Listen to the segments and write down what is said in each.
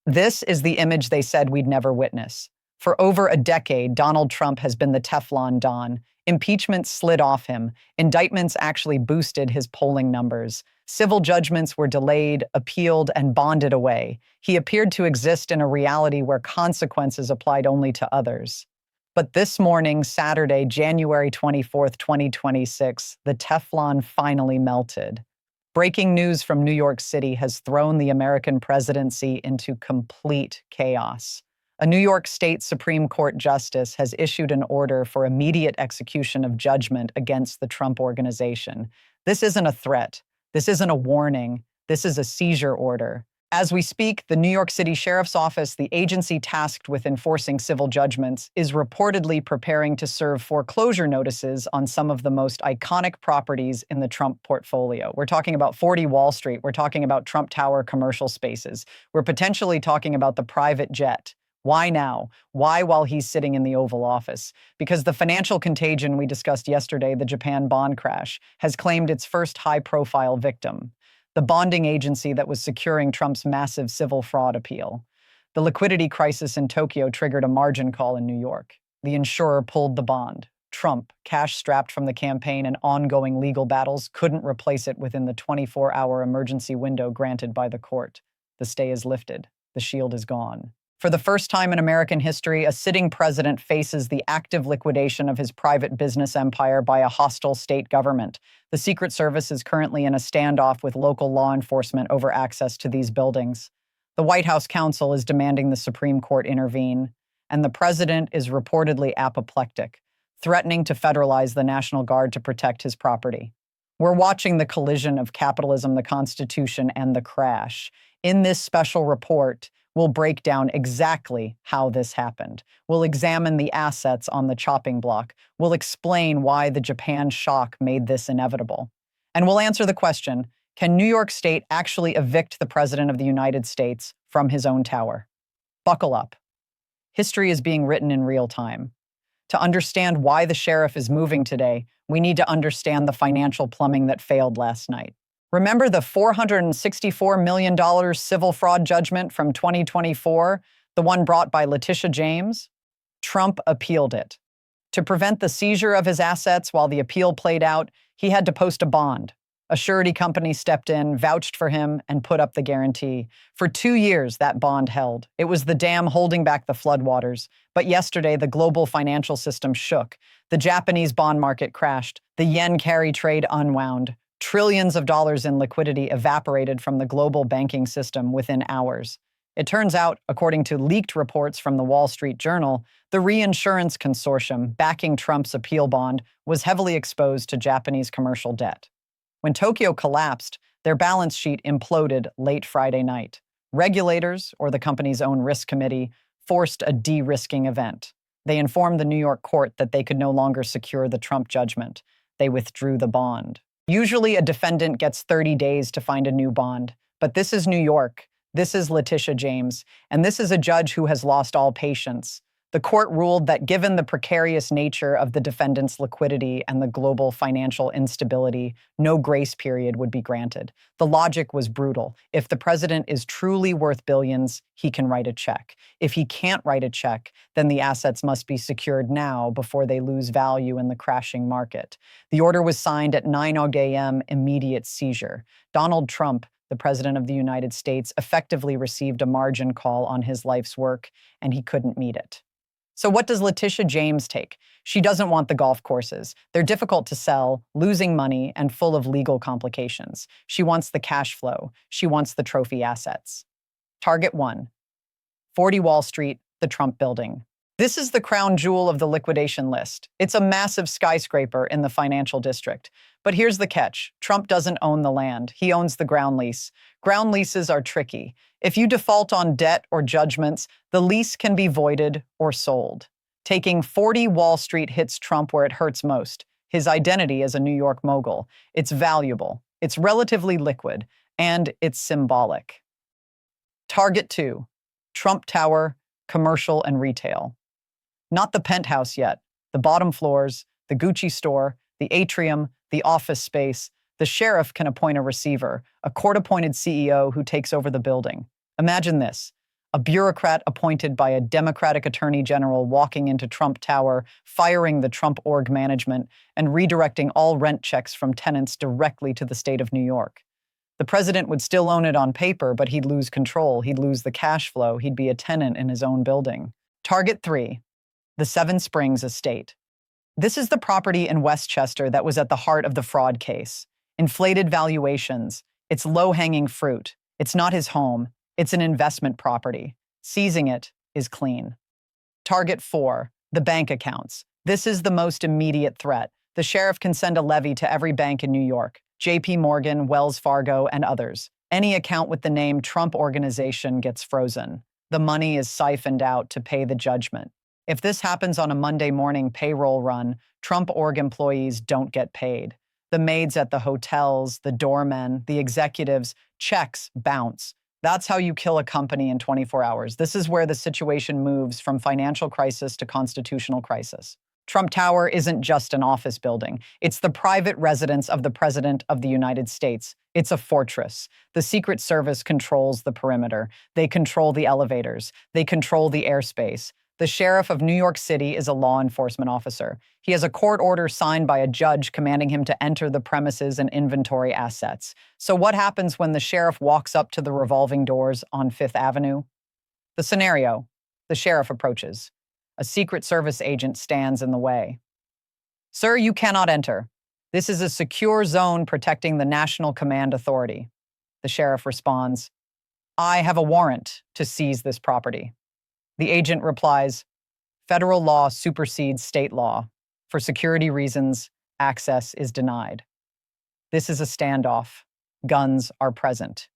This is the image they said we'd never witness. For over a decade, Donald Trump has been the Teflon Don. Impeachment slid off him. Indictments actually boosted his polling numbers. Civil judgments were delayed, appealed, and bonded away. He appeared to exist in a reality where consequences applied only to others. But this morning, Saturday, January 24th, 2026, the Teflon finally melted. Breaking news from New York City has thrown the American presidency into complete chaos. A New York State Supreme Court justice has issued an order for immediate execution of judgment against the Trump Organization. This isn't a threat. This isn't a warning. This is a seizure order. As we speak, the New York City Sheriff's Office, the agency tasked with enforcing civil judgments, is reportedly preparing to serve foreclosure notices on some of the most iconic properties in the Trump portfolio. We're talking about 40 Wall Street. We're talking about Trump Tower commercial spaces. We're potentially talking about the private jet. Why now? Why while he's sitting in the Oval Office? Because the financial contagion we discussed yesterday, the Japan bond crash, has claimed its first high-profile victim. The bonding agency that was securing Trump's massive civil fraud appeal. The liquidity crisis in Tokyo triggered a margin call in New York. The insurer pulled the bond. Trump, cash-strapped from the campaign and ongoing legal battles, couldn't replace it within the 24-hour emergency window granted by the court. The stay is lifted. The shield is gone. For the first time in American history, a sitting president faces the active liquidation of his private business empire by a hostile state government. The Secret Service is currently in a standoff with local law enforcement over access to these buildings. The White House counsel is demanding the Supreme Court intervene, and the president is reportedly apoplectic, threatening to federalize the National Guard to protect his property. We're watching the collision of capitalism, the Constitution, and the crash. In this special report, we'll break down exactly how this happened. We'll examine the assets on the chopping block. We'll explain why the Japan shock made this inevitable. And we'll answer the question, can New York State actually evict the President of the United States from his own tower? Buckle up. History is being written in real time. To understand why the sheriff is moving today, we need to understand the financial plumbing that failed last night. Remember the $464 million civil fraud judgment from 2024, the one brought by Letitia James? Trump appealed it. To prevent the seizure of his assets while the appeal played out, he had to post a bond. A surety company stepped in, vouched for him, and put up the guarantee. For 2 years, that bond held. It was the dam holding back the floodwaters. But yesterday, the global financial system shook. The Japanese bond market crashed. The yen carry trade unwound. Trillions of dollars in liquidity evaporated from the global banking system within hours. It turns out, according to leaked reports from the Wall Street Journal, the reinsurance consortium backing Trump's appeal bond was heavily exposed to Japanese commercial debt. When Tokyo collapsed, their balance sheet imploded late Friday night. Regulators, or the company's own risk committee, forced a de-risking event. They informed the New York court that they could no longer secure the Trump judgment. They withdrew the bond. Usually, a defendant gets 30 days to find a new bond. But this is New York. This is Letitia James. And this is a judge who has lost all patience. The court ruled that given the precarious nature of the defendant's liquidity and the global financial instability, no grace period would be granted. The logic was brutal. If the president is truly worth billions, he can write a check. If he can't write a check, then the assets must be secured now before they lose value in the crashing market. The order was signed at 9 a.m., immediate seizure. Donald Trump, the President of the United States, effectively received a margin call on his life's work, and he couldn't meet it. So what does Letitia James take? She doesn't want the golf courses. They're difficult to sell, losing money, and full of legal complications. She wants the cash flow. She wants the trophy assets. Target 1. 40 Wall Street, the Trump Building. This is the crown jewel of the liquidation list. It's a massive skyscraper in the financial district. But here's the catch. Trump doesn't own the land. He owns the ground lease. Ground leases are tricky. If you default on debt or judgments, the lease can be voided or sold. Taking 40 Wall Street hits Trump where it hurts most. His identity as a New York mogul. It's valuable. It's relatively liquid. And it's symbolic. Target 2. Trump Tower, commercial and retail. Not the penthouse yet. The bottom floors, the Gucci store, the atrium, the office space. The sheriff can appoint a receiver, a court-appointed CEO who takes over the building. Imagine this. A bureaucrat appointed by a Democratic attorney general walking into Trump Tower, firing the Trump org management, and redirecting all rent checks from tenants directly to the state of New York. The president would still own it on paper, but he'd lose control. He'd lose the cash flow. He'd be a tenant in his own building. Target 3, the Seven Springs estate. This is the property in Westchester that was at the heart of the fraud case. Inflated valuations. It's low-hanging fruit. It's not his home. It's an investment property. Seizing it is clean. Target 4, the bank accounts. This is the most immediate threat. The sheriff can send a levy to every bank in New York, JP Morgan, Wells Fargo, and others. Any account with the name Trump Organization gets frozen. The money is siphoned out to pay the judgment. If this happens on a Monday morning payroll run, Trump org employees don't get paid. The maids at the hotels, the doormen, the executives, checks bounce. That's how you kill a company in 24 hours. This is where the situation moves from financial crisis to constitutional crisis. Trump Tower isn't just an office building. It's the private residence of the President of the United States. It's a fortress. The Secret Service controls the perimeter. They control the elevators. They control the airspace. The sheriff of New York City is a law enforcement officer. He has a court order signed by a judge commanding him to enter the premises and inventory assets. So what happens when the sheriff walks up to the revolving doors on Fifth Avenue? The scenario: the sheriff approaches. A Secret Service agent stands in the way. "Sir, you cannot enter. This is a secure zone protecting the National Command Authority." The sheriff responds, "I have a warrant to seize this property." The agent replies, "Federal law supersedes state law. For security reasons, access is denied." This is a standoff. Guns are present.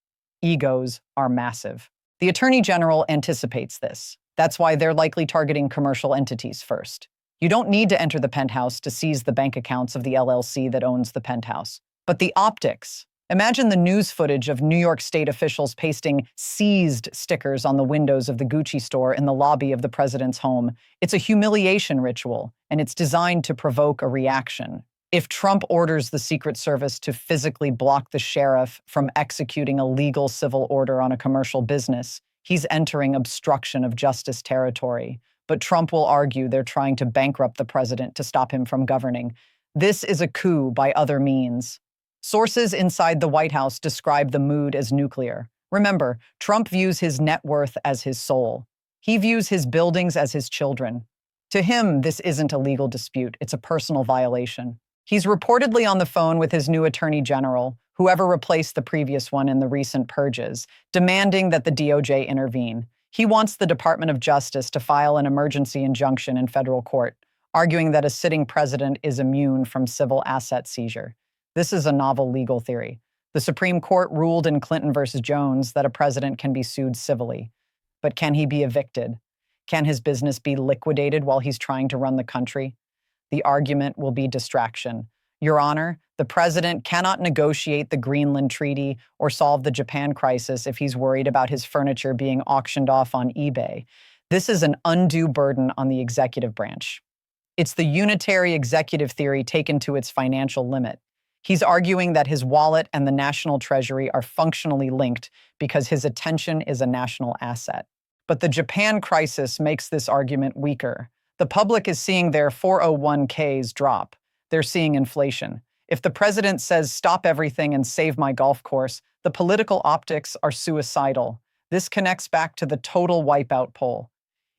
Egos are massive. The Attorney General anticipates this. That's why they're likely targeting commercial entities first. You don't need to enter the penthouse to seize the bank accounts of the LLC that owns the penthouse. But the optics. Imagine the news footage of New York State officials pasting "seized" stickers on the windows of the Gucci store in the lobby of the president's home. It's a humiliation ritual, and it's designed to provoke a reaction. If Trump orders the Secret Service to physically block the sheriff from executing a legal civil order on a commercial business, he's entering obstruction of justice territory. But Trump will argue they're trying to bankrupt the president to stop him from governing. This is a coup by other means. Sources inside the White House describe the mood as nuclear. Remember, Trump views his net worth as his soul. He views his buildings as his children. To him, this isn't a legal dispute, it's a personal violation. He's reportedly on the phone with his new attorney general, whoever replaced the previous one in the recent purges, demanding that the DOJ intervene. He wants the Department of Justice to file an emergency injunction in federal court, arguing that a sitting president is immune from civil asset seizure. This is a novel legal theory. The Supreme Court ruled in Clinton versus Jones that a president can be sued civilly. But can he be evicted? Can his business be liquidated while he's trying to run the country? The argument will be distraction. Your Honor, the president cannot negotiate the Greenland Treaty or solve the Japan crisis if he's worried about his furniture being auctioned off on eBay. This is an undue burden on the executive branch. It's the unitary executive theory taken to its financial limit. He's arguing that his wallet and the national treasury are functionally linked because his attention is a national asset. But the Japan crisis makes this argument weaker. The public is seeing their 401ks drop. They're seeing inflation. If the president says, "Stop everything and save my golf course," the political optics are suicidal. This connects back to the total wipeout poll.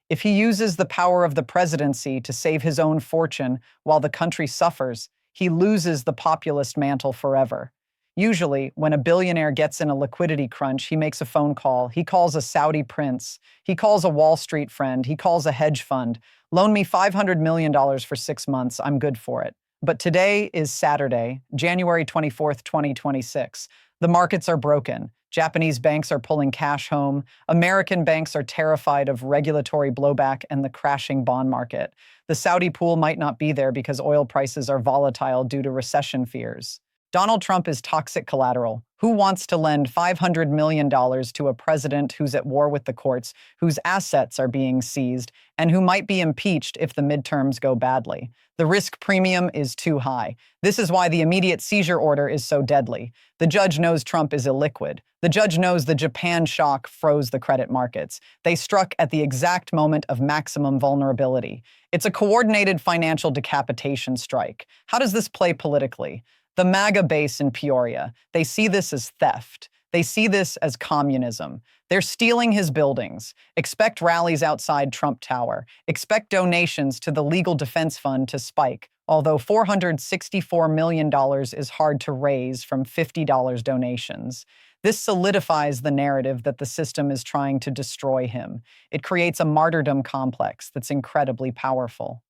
If he uses the power of the presidency to save his own fortune while the country suffers, he loses the populist mantle forever. Usually, when a billionaire gets in a liquidity crunch, he makes a phone call. He calls a Saudi prince. He calls a Wall Street friend. He calls a hedge fund. "Loan me $500 million for 6 months. I'm good for it." But today is Saturday, January 24th, 2026. The markets are broken. Japanese banks are pulling cash home. American banks are terrified of regulatory blowback and the crashing bond market. The Saudi pool might not be there because oil prices are volatile due to recession fears. Donald Trump is toxic collateral. Who wants to lend $500 million to a president who's at war with the courts, whose assets are being seized, and who might be impeached if the midterms go badly? The risk premium is too high. This is why the immediate seizure order is so deadly. The judge knows Trump is illiquid. The judge knows the Japan shock froze the credit markets. They struck at the exact moment of maximum vulnerability. It's a coordinated financial decapitation strike. How does this play politically? The MAGA base in Peoria, they see this as theft. They see this as communism. They're stealing his buildings. Expect rallies outside Trump Tower. Expect donations to the Legal Defense Fund to spike, although $464 million is hard to raise from $50 donations. This solidifies the narrative that the system is trying to destroy him. It creates a martyrdom complex that's incredibly powerful.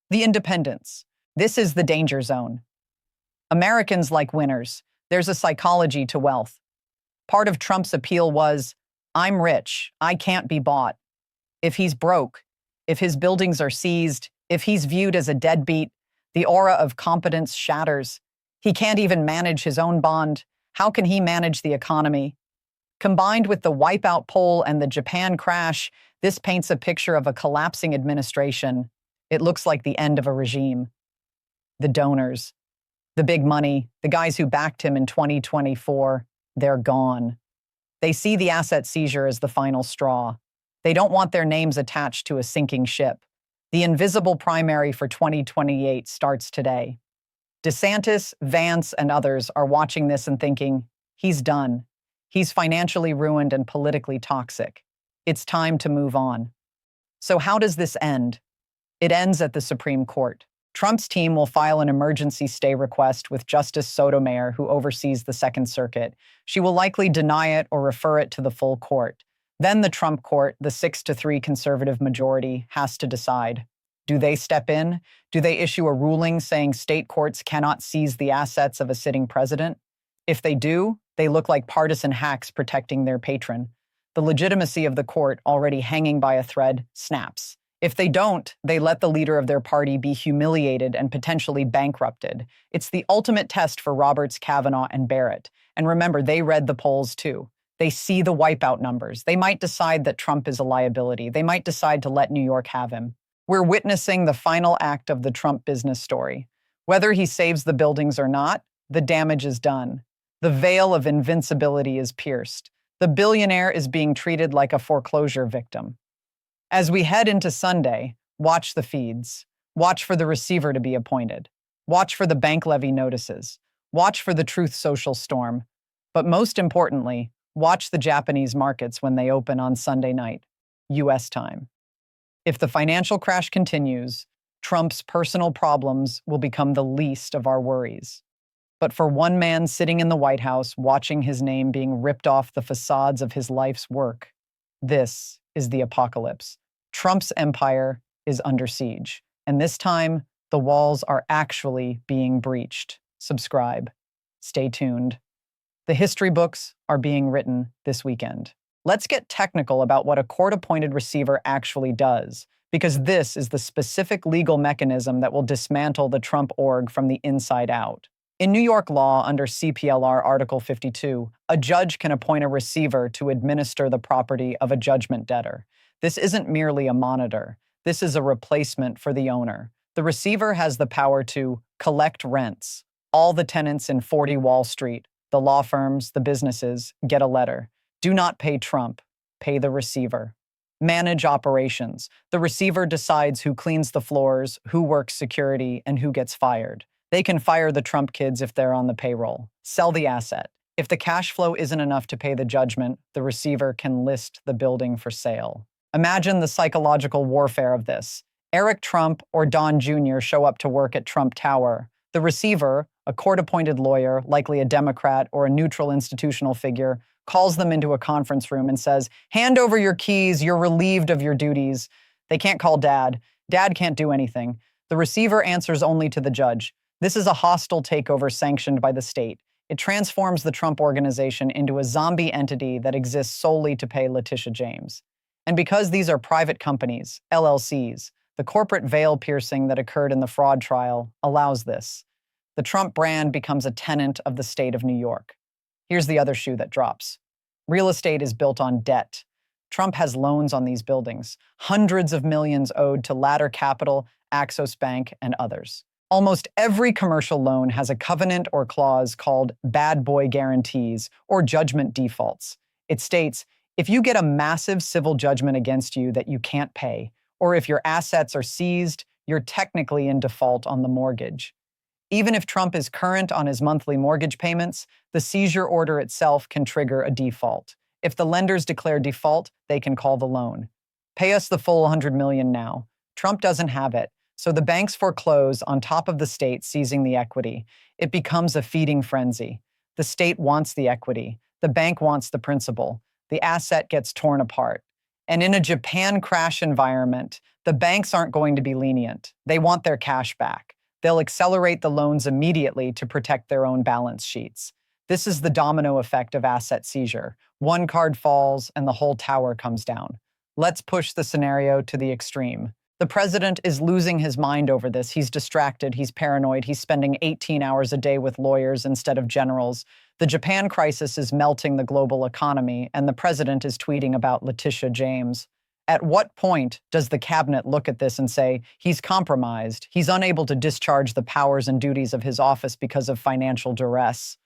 The independents. This is the danger zone. Americans like winners. There's a psychology to wealth. Part of Trump's appeal was, I'm rich, I can't be bought. If he's broke, if his buildings are seized, if he's viewed as a deadbeat, the aura of competence shatters. He can't even manage his own bond. How can he manage the economy? Combined with the wipeout poll and the Japan crash, this paints a picture of a collapsing administration. It looks like the end of a regime. The donors. The big money, the guys who backed him in 2024, they're gone. They see the asset seizure as the final straw. They don't want their names attached to a sinking ship. The invisible primary for 2028 starts today. DeSantis, Vance, and others are watching this and thinking, he's done. He's financially ruined and politically toxic. It's time to move on. So how does this end? It ends at the Supreme Court. Trump's team will file an emergency stay request with Justice Sotomayor, who oversees the Second Circuit. She will likely deny it or refer it to the full court. Then the Trump court, the 6-3 conservative majority, has to decide. Do they step in? Do they issue a ruling saying state courts cannot seize the assets of a sitting president? If they do, they look like partisan hacks protecting their patron. The legitimacy of the court, already hanging by a thread, snaps. If they don't, they let the leader of their party be humiliated and potentially bankrupted. It's the ultimate test for Roberts, Kavanaugh, and Barrett. And remember, they read the polls too. They see the wipeout numbers. They might decide that Trump is a liability. They might decide to let New York have him. We're witnessing the final act of the Trump business story. Whether he saves the buildings or not, the damage is done. The veil of invincibility is pierced. The billionaire is being treated like a foreclosure victim. As we head into Sunday, watch the feeds. Watch for the receiver to be appointed. Watch for the bank levy notices. Watch for the Truth Social storm. But most importantly, watch the Japanese markets when they open on Sunday night, U.S. time. If the financial crash continues, Trump's personal problems will become the least of our worries. But for one man sitting in the White House watching his name being ripped off the facades of his life's work, this is the apocalypse. Trump's empire is under siege. And this time, the walls are actually being breached. Subscribe. Stay tuned. The history books are being written this weekend. Let's get technical about what a court-appointed receiver actually does, because this is the specific legal mechanism that will dismantle the Trump org from the inside out. In New York law, under CPLR Article 52, a judge can appoint a receiver to administer the property of a judgment debtor. This isn't merely a monitor. This is a replacement for the owner. The receiver has the power to collect rents. All the tenants in 40 Wall Street, the law firms, the businesses, get a letter. Do not pay Trump. Pay the receiver. Manage operations. The receiver decides who cleans the floors, who works security, and who gets fired. They can fire the Trump kids if they're on the payroll. Sell the asset. If the cash flow isn't enough to pay the judgment, the receiver can list the building for sale. Imagine the psychological warfare of this. Eric Trump or Don Jr. show up to work at Trump Tower. The receiver, a court-appointed lawyer, likely a Democrat or a neutral institutional figure, calls them into a conference room and says, "Hand over your keys, you're relieved of your duties." They can't call Dad. Dad can't do anything. The receiver answers only to the judge. This is a hostile takeover sanctioned by the state. It transforms the Trump organization into a zombie entity that exists solely to pay Letitia James. And because these are private companies, LLCs, the corporate veil piercing that occurred in the fraud trial allows this. The Trump brand becomes a tenant of the state of New York. Here's the other shoe that drops. Real estate is built on debt. Trump has loans on these buildings, hundreds of millions owed to Ladder Capital, Axos Bank, and others. Almost every commercial loan has a covenant or clause called bad boy guarantees or judgment defaults. It states, if you get a massive civil judgment against you that you can't pay, or if your assets are seized, you're technically in default on the mortgage. Even if Trump is current on his monthly mortgage payments, the seizure order itself can trigger a default. If the lenders declare default, they can call the loan. Pay us the full $100 million now. Trump doesn't have it, so the banks foreclose on top of the state seizing the equity. It becomes a feeding frenzy. The state wants the equity. The bank wants the principal. The asset gets torn apart. And in a Japan crash environment, the banks aren't going to be lenient. They want their cash back. They'll accelerate the loans immediately to protect their own balance sheets. This is the domino effect of asset seizure. One card falls and the whole tower comes down. Let's push the scenario to the extreme. The president is losing his mind over this. He's distracted, he's paranoid, he's spending 18 hours a day with lawyers instead of generals. The Japan crisis is melting the global economy, and the president is tweeting about Letitia James. At what point does the cabinet look at this and say, he's compromised, he's unable to discharge the powers and duties of his office because of financial duress?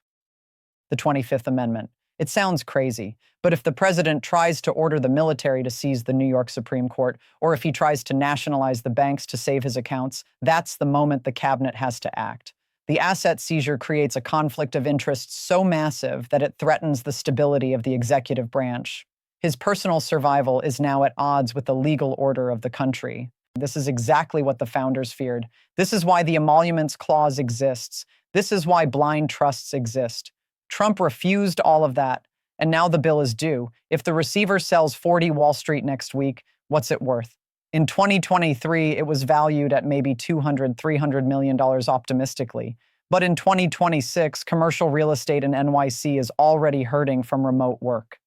The 25th Amendment. It sounds crazy, but if the president tries to order the military to seize the New York Supreme Court, or if he tries to nationalize the banks to save his accounts, that's the moment the cabinet has to act. The asset seizure creates a conflict of interest so massive that it threatens the stability of the executive branch. His personal survival is now at odds with the legal order of the country. This is exactly what the founders feared. This is why the emoluments clause exists. This is why blind trusts exist. Trump refused all of that, and now the bill is due. If the receiver sells 40 Wall Street next week, what's it worth? In 2023, it was valued at maybe $200, $300 million optimistically. But in 2026, commercial real estate in NYC is already hurting from remote work.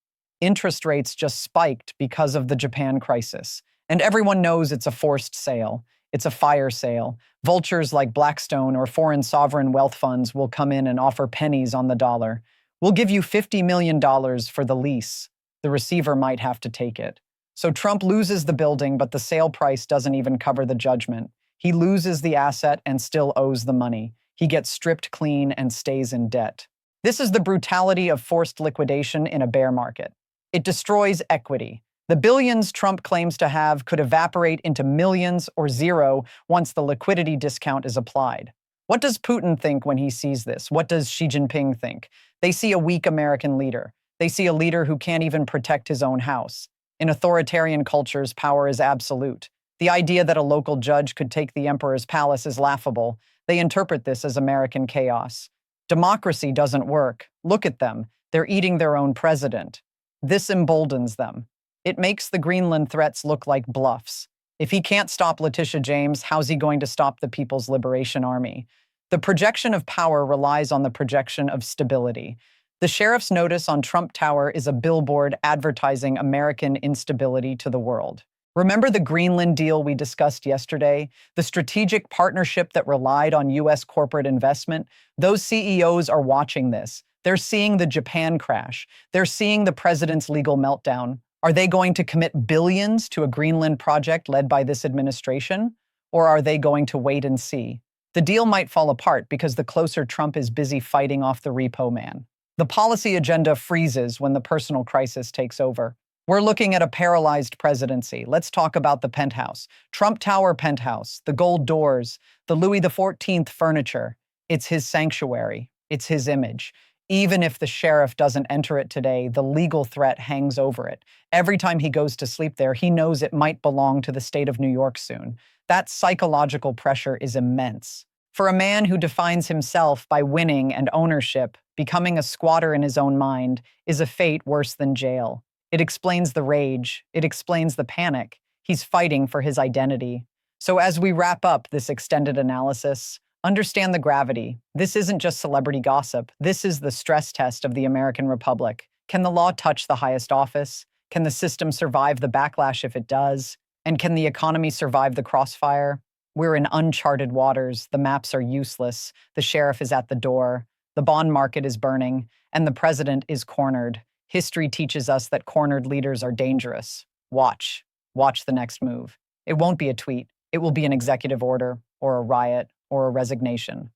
Interest rates just spiked because of the Japan crisis. And everyone knows it's a forced sale. It's a fire sale. Vultures like Blackstone or foreign sovereign wealth funds will come in and offer pennies on the dollar. We'll give you $50 million for the lease. The receiver might have to take it. So Trump loses the building, but the sale price doesn't even cover the judgment. He loses the asset and still owes the money. He gets stripped clean and stays in debt. This is the brutality of forced liquidation in a bear market. It destroys equity. The billions Trump claims to have could evaporate into millions or zero once the liquidity discount is applied. What does Putin think when he sees this? What does Xi Jinping think? They see a weak American leader. They see a leader who can't even protect his own house. In authoritarian cultures, power is absolute. The idea that a local judge could take the emperor's palace is laughable. They interpret this as American chaos. Democracy doesn't work. Look at them. They're eating their own president. This emboldens them. It makes the Greenland threats look like bluffs. If he can't stop Letitia James, how's he going to stop the People's Liberation Army? The projection of power relies on the projection of stability. The sheriff's notice on Trump Tower is a billboard advertising American instability to the world. Remember the Greenland deal we discussed yesterday? The strategic partnership that relied on U.S. corporate investment? Those CEOs are watching this. They're seeing the Japan crash. They're seeing the president's legal meltdown. Are they going to commit billions to a Greenland project led by this administration? Or are they going to wait and see? The deal might fall apart because the closer Trump is busy fighting off the repo man. The policy agenda freezes when the personal crisis takes over. We're looking at a paralyzed presidency. Let's talk about the penthouse. Trump Tower penthouse, the gold doors, the Louis XIV furniture. It's his sanctuary. It's his image. Even if the sheriff doesn't enter it today, the legal threat hangs over it. Every time he goes to sleep there, he knows it might belong to the state of New York soon. That psychological pressure is immense. For a man who defines himself by winning and ownership, becoming a squatter in his own mind is a fate worse than jail. It explains the rage. It explains the panic. He's fighting for his identity. So as we wrap up this extended analysis, understand the gravity. This isn't just celebrity gossip. This is the stress test of the American Republic. Can the law touch the highest office? Can the system survive the backlash if it does? And can the economy survive the crossfire? We're in uncharted waters. The maps are useless. The sheriff is at the door. The bond market is burning, and the president is cornered. History teaches us that cornered leaders are dangerous. Watch. Watch the next move. It won't be a tweet. It will be an executive order, or a riot, or a resignation.